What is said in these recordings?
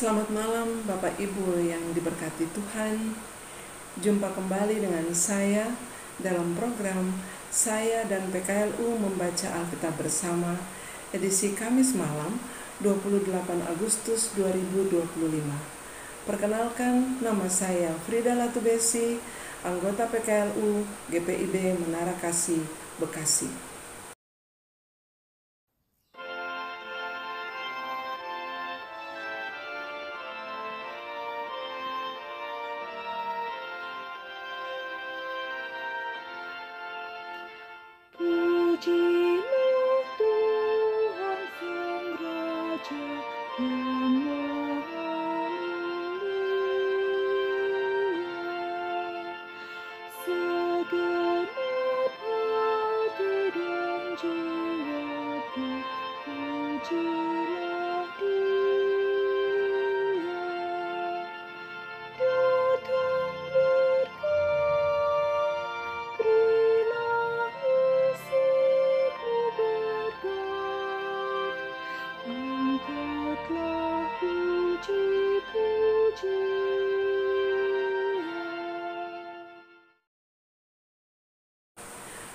Selamat malam Bapak Ibu yang diberkati Tuhan. Jumpa kembali dengan saya dalam program Saya dan PKLU Membaca Alkitab Bersama, edisi Kamis malam 28 Agustus 2025. Perkenalkan, nama saya Frida Latubesi, anggota PKLU GPIB Menara Kasih, Bekasi. Pujilah Tuhan Sang Raja yang Maha Mulia. Segenap hati dan jiwaku, pujilah Dia. Datang berkat, berilah izinmu berkat, angkatlah puji-pujian.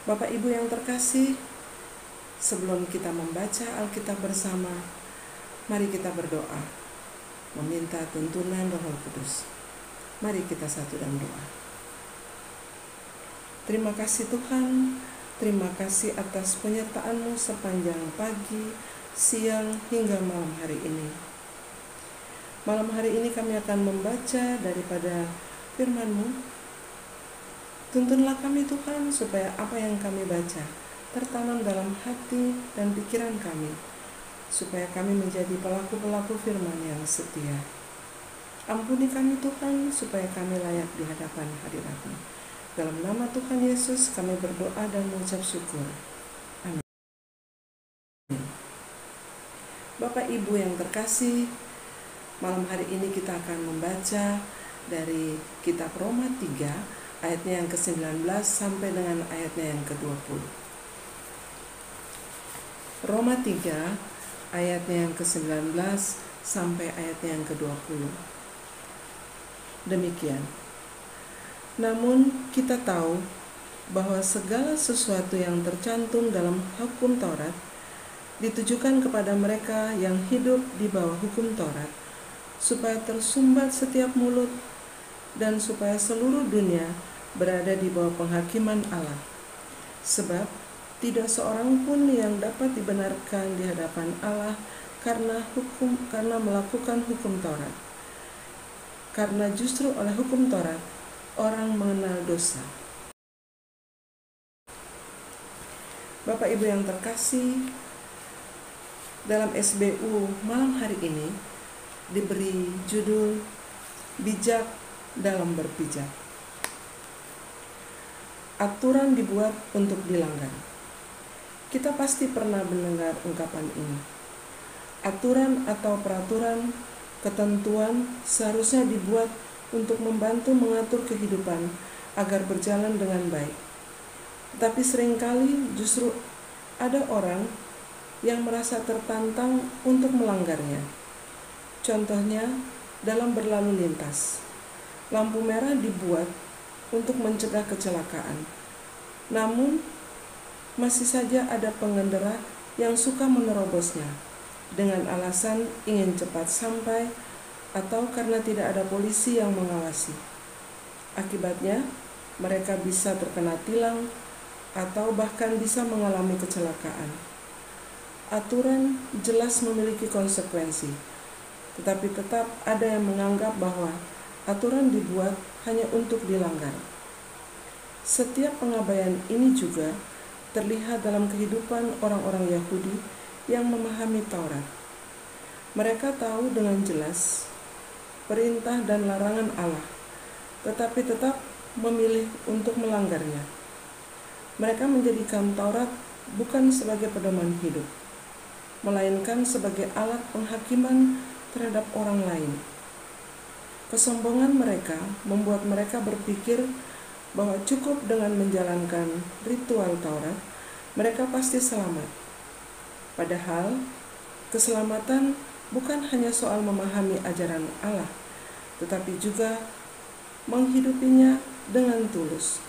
Bapak Ibu yang terkasih, sebelum kita membaca Alkitab bersama, mari kita berdoa, meminta tuntunan Roh Kudus. Mari kita satu dalam doa. Terima kasih Tuhan, terima kasih atas penyertaan-Mu sepanjang pagi, siang, hingga malam hari ini. Malam hari ini kami akan membaca daripada firman-Mu. Tuntunlah kami Tuhan, supaya apa yang kami baca tertanam dalam hati dan pikiran kami, supaya kami menjadi pelaku-pelaku firman yang setia. Ampuni kami Tuhan, supaya kami layak di hadapan hadirat-Mu. Dalam nama Tuhan Yesus kami berdoa dan mengucap syukur. Amin. Bapak Ibu yang terkasih, malam hari ini kita akan membaca dari kitab Roma 3, ayatnya yang ke-19 sampai dengan ayatnya yang ke-20. Roma 3, ayatnya yang ke-19 sampai ayatnya yang ke-20. Demikian. Namun kita tahu bahwa segala sesuatu yang tercantum dalam hukum Taurat ditujukan kepada mereka yang hidup di bawah hukum Taurat, supaya tersumbat setiap mulut dan supaya seluruh dunia berada di bawah penghakiman Allah. Sebab tidak seorang pun yang dapat dibenarkan di hadapan Allah karena melakukan hukum Taurat. Karena justru oleh hukum Taurat orang mengenal dosa. Bapak Ibu yang terkasih, dalam SBU malam hari ini diberi judul Bijak dalam Berpijak. Aturan dibuat untuk dilanggar. Kita pasti pernah mendengar ungkapan ini. Aturan atau peraturan, ketentuan seharusnya dibuat untuk membantu mengatur kehidupan agar berjalan dengan baik. Tapi seringkali justru ada orang yang merasa tertantang untuk melanggarnya. Contohnya dalam berlalu lintas. Lampu merah dibuat untuk mencegah kecelakaan. Namun masih saja ada pengendara yang suka menerobosnya dengan alasan ingin cepat sampai atau karena tidak ada polisi yang mengawasi. Akibatnya, mereka bisa terkena tilang atau bahkan bisa mengalami kecelakaan. Aturan jelas memiliki konsekuensi, tetapi tetap ada yang menganggap bahwa aturan dibuat hanya untuk dilanggar. Setiap pengabaian ini juga terlihat dalam kehidupan orang-orang Yahudi yang memahami Taurat. Mereka tahu dengan jelas perintah dan larangan Allah, tetapi tetap memilih untuk melanggarnya. Mereka menjadikan Taurat bukan sebagai pedoman hidup, melainkan sebagai alat penghakiman terhadap orang lain. Kesombongan mereka membuat mereka berpikir bahwa cukup dengan menjalankan ritual Taurat, mereka pasti selamat. Padahal keselamatan bukan hanya soal memahami ajaran Allah, tetapi juga menghidupinya dengan tulus.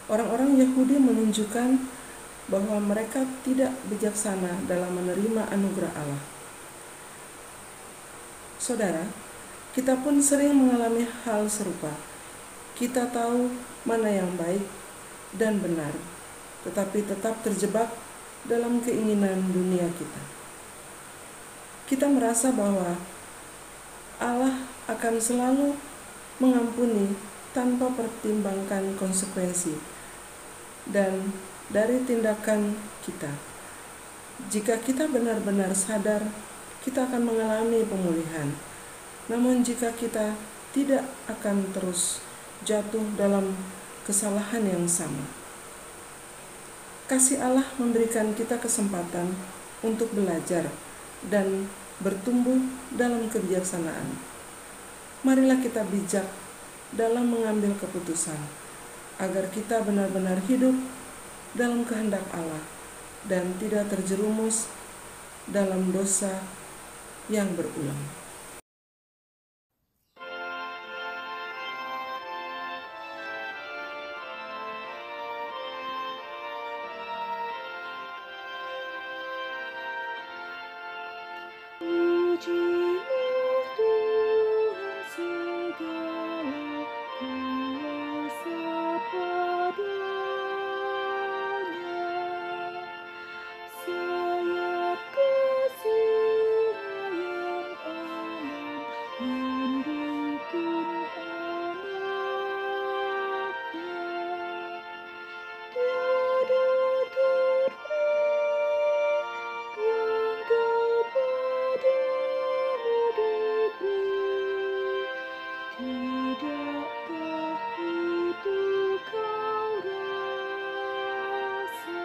Orang-orang Yahudi menunjukkan bahwa mereka tidak bijaksana dalam menerima anugerah Allah. Saudara, kita pun sering mengalami hal serupa. Kita tahu mana yang baik dan benar, tetapi tetap terjebak dalam keinginan dunia kita. Kita merasa bahwa Allah akan selalu mengampuni tanpa pertimbangkan konsekuensi dan dari tindakan kita. Jika kita benar-benar sadar, kita akan mengalami pemulihan. Namun jika kita tidak, akan terus jatuh dalam kesalahan yang sama. Kasih Allah memberikan kita kesempatan untuk belajar dan bertumbuh dalam kebijaksanaan. Marilah kita bijak dalam mengambil keputusan, agar kita benar-benar hidup dalam kehendak Allah dan tidak terjerumus dalam dosa yang berulang. Pujilah Tuhan segala kuasa padanya. Sayap kasih-Nya yang aman mendukung anak-Nya. Tiada terpilih yang kepadamu diberi. Tidakkah itu kau rasa?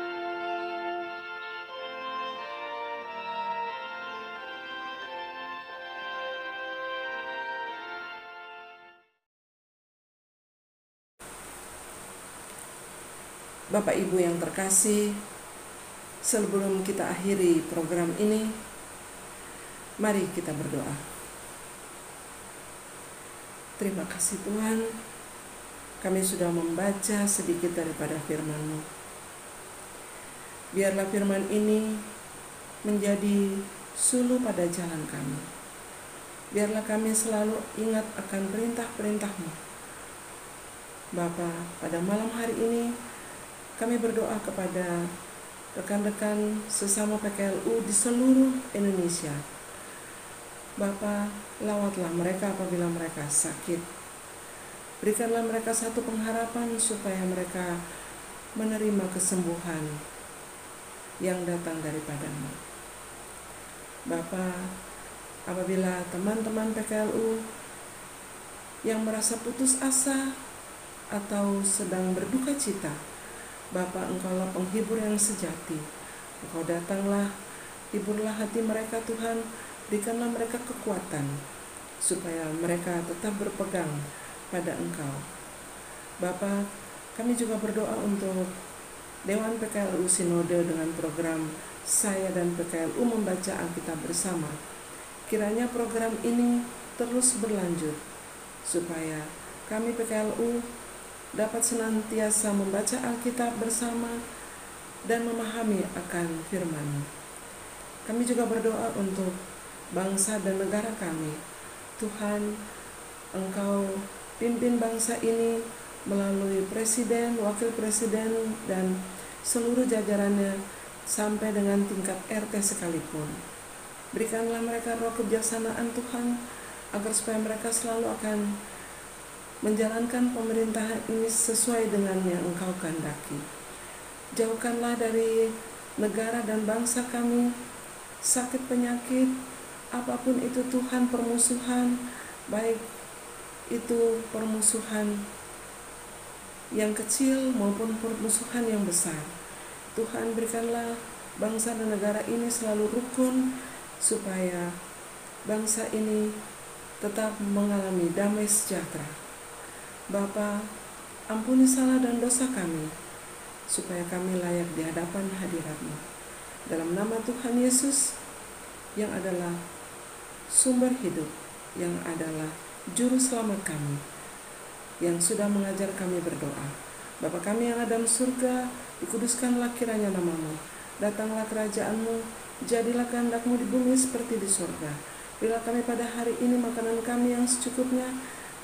Bapak Ibu yang terkasih, sebelum kita akhiri program ini, mari kita berdoa. Terima kasih Tuhan, kami sudah membaca sedikit daripada firman-Mu. Biarlah firman ini menjadi suluh pada jalan kami. Biarlah kami selalu ingat akan perintah-perintah-Mu. Bapa, pada malam hari ini kami berdoa kepada rekan-rekan sesama PKLU di seluruh Indonesia. Bapa, lawatlah mereka apabila mereka sakit. Berikanlah mereka satu pengharapan supaya mereka menerima kesembuhan yang datang daripada-Mu. Bapa, apabila teman-teman PKLU yang merasa putus asa atau sedang berduka cita, Bapa, Engkaulah penghibur yang sejati. Engkau datanglah, hiburlah hati mereka Tuhan, berikanlah mereka kekuatan, supaya mereka tetap berpegang pada Engkau. Bapa, kami juga berdoa untuk Dewan PKLU Sinode dengan program Saya dan PKLU Membaca Alkitab Bersama. Kiranya program ini terus berlanjut, supaya kami PKLU dapat senantiasa membaca Alkitab bersama dan memahami akan firman-Mu. Kami juga berdoa untuk bangsa dan negara kami. Tuhan, Engkau pimpin bangsa ini melalui presiden, wakil presiden, dan seluruh jajarannya sampai dengan tingkat RT sekalipun. Berikanlah mereka roh kebijaksanaan Tuhan, agar supaya mereka selalu akan menjalankan pemerintahan ini sesuai dengan yang Engkau kehendaki. Jauhkanlah dari negara dan bangsa kami sakit penyakit, apapun itu Tuhan, permusuhan, baik itu permusuhan yang kecil maupun permusuhan yang besar. Tuhan, berikanlah bangsa dan negara ini selalu rukun, supaya bangsa ini tetap mengalami damai sejahtera. Bapa, ampuni salah dan dosa kami, supaya kami layak di hadapan hadirat-Mu. Dalam nama Tuhan Yesus, yang adalah sumber hidup, yang adalah juru selamat kami, yang sudah mengajar kami berdoa. Bapa kami yang ada di surga, dikuduskanlah kiranya nama-Mu. Datanglah kerajaan-Mu, jadilah kehendak-Mu di bumi seperti di surga. Berilah kami pada hari ini makanan kami yang secukupnya,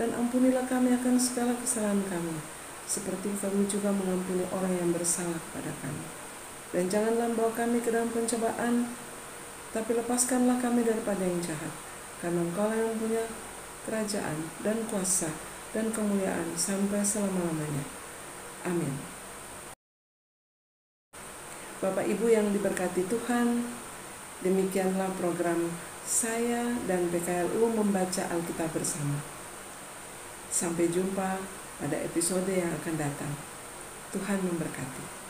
dan ampunilah kami akan segala kesalahan kami, seperti kami juga mengampuni orang yang bersalah kepada kami. Dan janganlah membawa kami ke dalam pencobaan, tapi lepaskanlah kami daripada yang jahat. Karena Engkau yang punya kerajaan dan kuasa dan kemuliaan sampai selama-lamanya. Amin. Bapak Ibu yang diberkati Tuhan, demikianlah program saya dan PKLU membaca Alkitab bersama. Sampai jumpa pada episode yang akan datang. Tuhan memberkati.